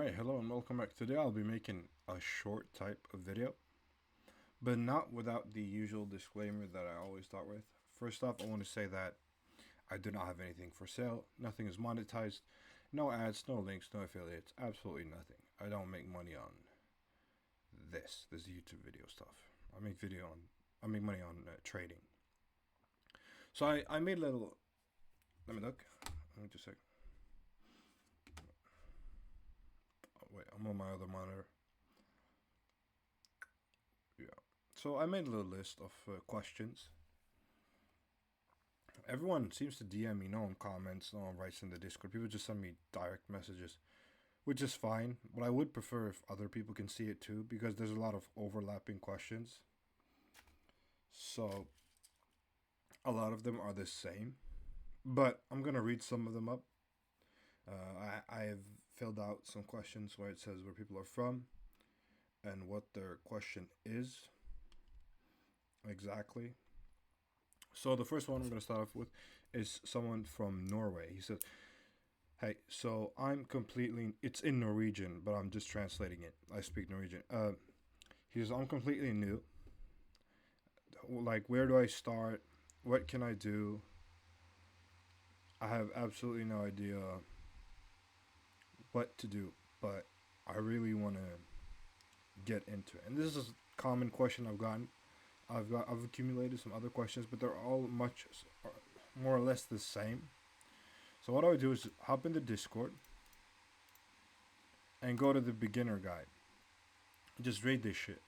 Hi, hello and welcome back. Today I'll be making a short type of video, but not without the usual disclaimer that I always start with. First off, I want to say that I do not have anything for sale. Nothing is monetized. No ads, no links, no affiliates, absolutely nothing. I don't make money on this YouTube video stuff. I make money on trading. So I made a little. Let me look. Let me just say. Oh, wait, I'm on my other monitor. Yeah. So I made a little list of questions. Everyone seems to DM me. No one comments. No one writes in the Discord. People just send me direct messages, which is fine. But I would prefer if other people can see it too, because there's a lot of overlapping questions. So a lot of them are the same. But I'm gonna read some of them up. I have filled out some questions where it says where people are from and what their question is exactly. So the first one I'm going to start off with is someone from Norway. He says, "Hey, so I'm completely. It's in Norwegian, but I'm just translating it. I speak Norwegian. He says I'm completely new. Like, where do I start? What can I do? I have absolutely no idea what to do, but I really want to get into it. And this is a common question I've gotten. I've accumulated some other questions, but they're all much more or less the same. So what I would do is hop into Discord and go to the beginner guide. Just read this shit.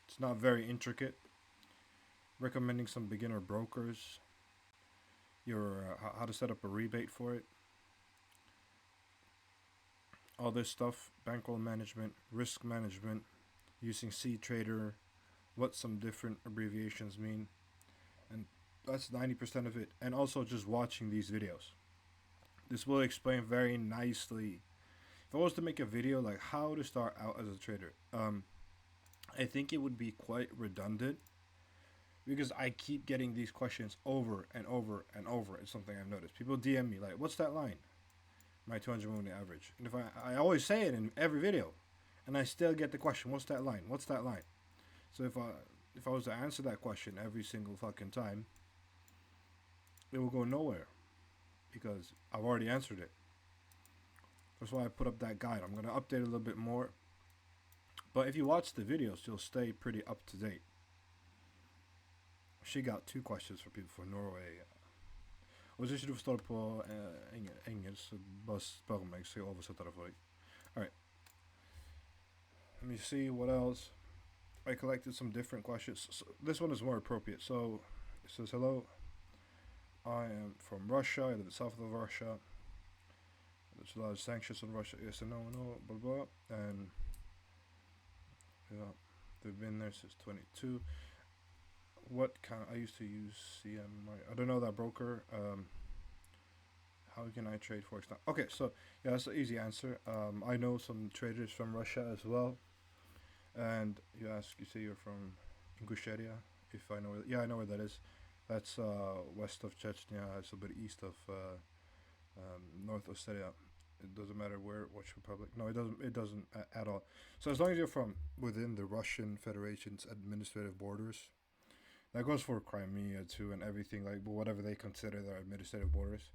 It's not very intricate. Recommending some beginner brokers. Your how to set up a rebate for it. All this stuff. Bankroll management, risk management, using CTrader, what some different abbreviations mean, and that's 90% of it. And also just watching these videos. This will explain very nicely. If I was to make a video like how to start out as a trader, I think it would be quite redundant because I keep getting these questions over and over and over. It's something I've noticed. People DM me like, "What's that line?" My 200 moving average, and if I always say it in every video, and I still get the question, "What's that line? What's that line?" So if I was to answer that question every single fucking time, it will go nowhere because I've already answered it. That's why I put up that guide. I'm gonna update a little bit more, but if you watch the videos, you'll stay pretty up to date. She got two questions for people from Norway. Og hvis ikke du forstår det på engelsk, så bare spør meg, så jeg oversetter det for deg. Alright. Let me see what else. I collected some different questions. So this one is more appropriate. So it says, "Hello, I am from Russia. I live in the south of Russia. There's a lot of sanctions on Russia. Yes and no, blah blah." And yeah, they've been there since 22. What kind? I used to use CMI. I don't know that broker. How can I trade forex now? Okay, so yeah, that's an easy answer. I know some traders from Russia as well. And you say you're from Ingushetia. If I know, yeah, I know where that is. That's west of Chechnya. It's a bit east of North Ossetia. It doesn't matter which republic. No, it doesn't. It doesn't at all. So as long as you're from within the Russian Federation's administrative borders, that goes for Crimea too, and everything like whatever they consider their administrative borders.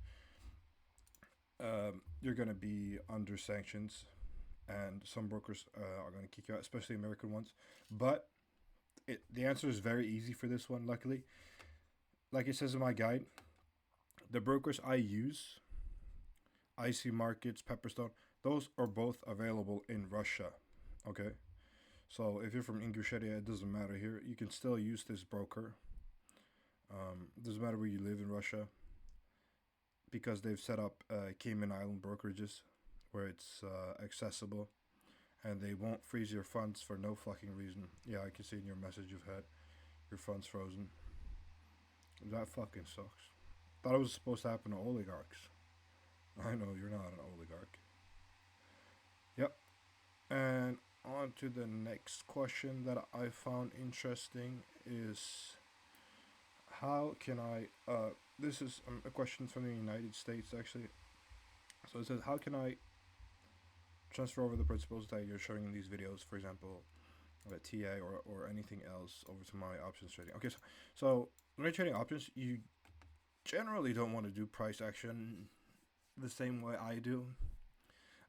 You're gonna be under sanctions, and some brokers are gonna kick you out, especially American ones. But the answer is very easy for this one. Luckily, like it says in my guide, the brokers I use, IC Markets, Pepperstone, those are both available in Russia. Okay. So if you're from Ingushetia, it doesn't matter here. You can still use this broker. Doesn't matter where you live in Russia, because they've set up Cayman Island brokerages where it's accessible, and they won't freeze your funds for no fucking reason. Yeah, I can see in your message you've had your funds frozen. That fucking sucks. Thought it was supposed to happen to oligarchs. I know you're not an oligarch. Yep. And on to the next question that I found interesting is how can I this is a question from the United States actually. So it says, how can I transfer over the principles that you're showing in these videos, for example, TA or anything else, over to my options trading. Okay, so when you're trading options, you generally don't want to do price action the same way I do.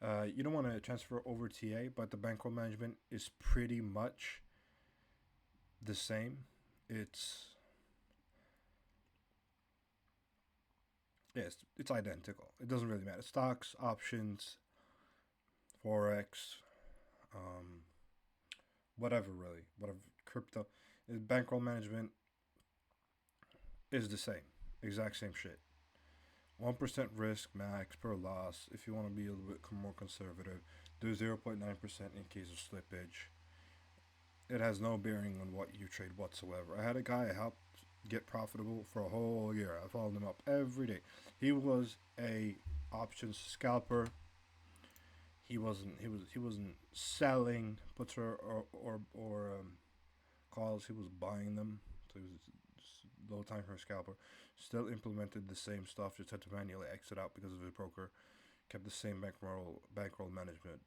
You don't want to transfer over TA, but the bankroll management is pretty much the same. It's identical. It doesn't really matter. Stocks, options, forex, whatever really, whatever crypto, bankroll management is the same, exact same shit. 1% risk max per loss. If you want to be a little bit more conservative, do 0.9% in case of slippage. It has no bearing on what you trade whatsoever. I had a guy I helped get profitable for a whole year. I followed him up every day. He was a options scalper. He wasn't selling puts or calls. He was buying them. So he was just low time frame scalper. Still implemented the same stuff. Just had to manually exit out because of his broker. Kept the same bankroll management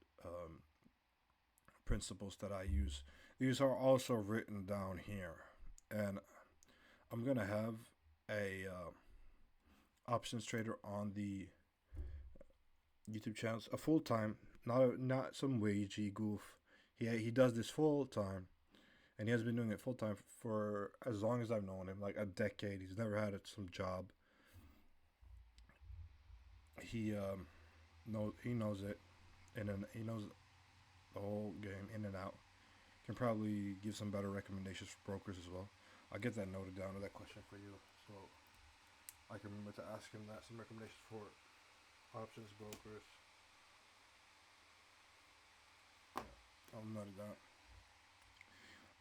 principles that I use. These are also written down here, and I'm gonna have a options trader on the YouTube channels, a full time, not some wagey goof. He does this full time, and he has been doing it full time for as long as I've known him, like a decade. He's never had some job. He knows it, and then he knows the whole game in and out. Can probably give some better recommendations for brokers as well. I'll get that noted down, or that question for you, so I can remember to ask him that, some recommendations for options brokers. I'll note it down.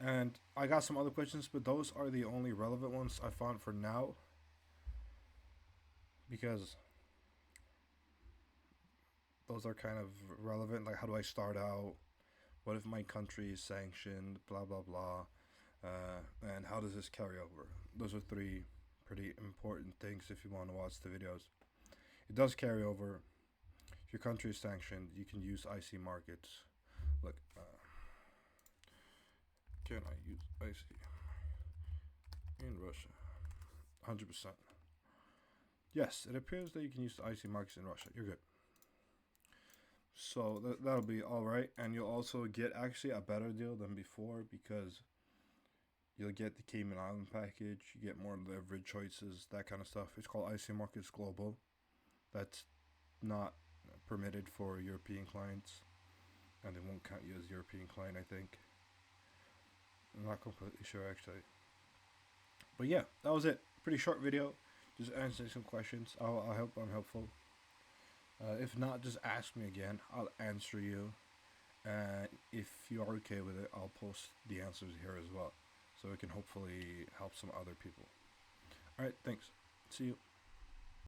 And I got some other questions, but those are the only relevant ones I found for now. Because those are kind of relevant. Like, how do I start out? What if my country is sanctioned? Blah, blah, blah. And how does this carry over? Those are three pretty important things if you want to watch the videos. It does carry over. If your country is sanctioned, you can use IC markets. Look, can I use IC in Russia? 100%. Yes, it appears that you can use the IC markets in Russia. You're good. So that'll be all right, and you'll also get actually a better deal than before, because you'll get the Cayman Island package. You get more leverage choices, that kind of stuff. It's called IC Markets Global. That's not permitted for European clients, and they won't count you as a European client, I think. I'm not completely sure actually. But yeah, that was it. Pretty short video. Just answering some questions. I hope I'm helpful. If not, just ask me again. I'll answer you. And if you are okay with it, I'll post the answers here as well, so it can hopefully help some other people. Alright, thanks. See you.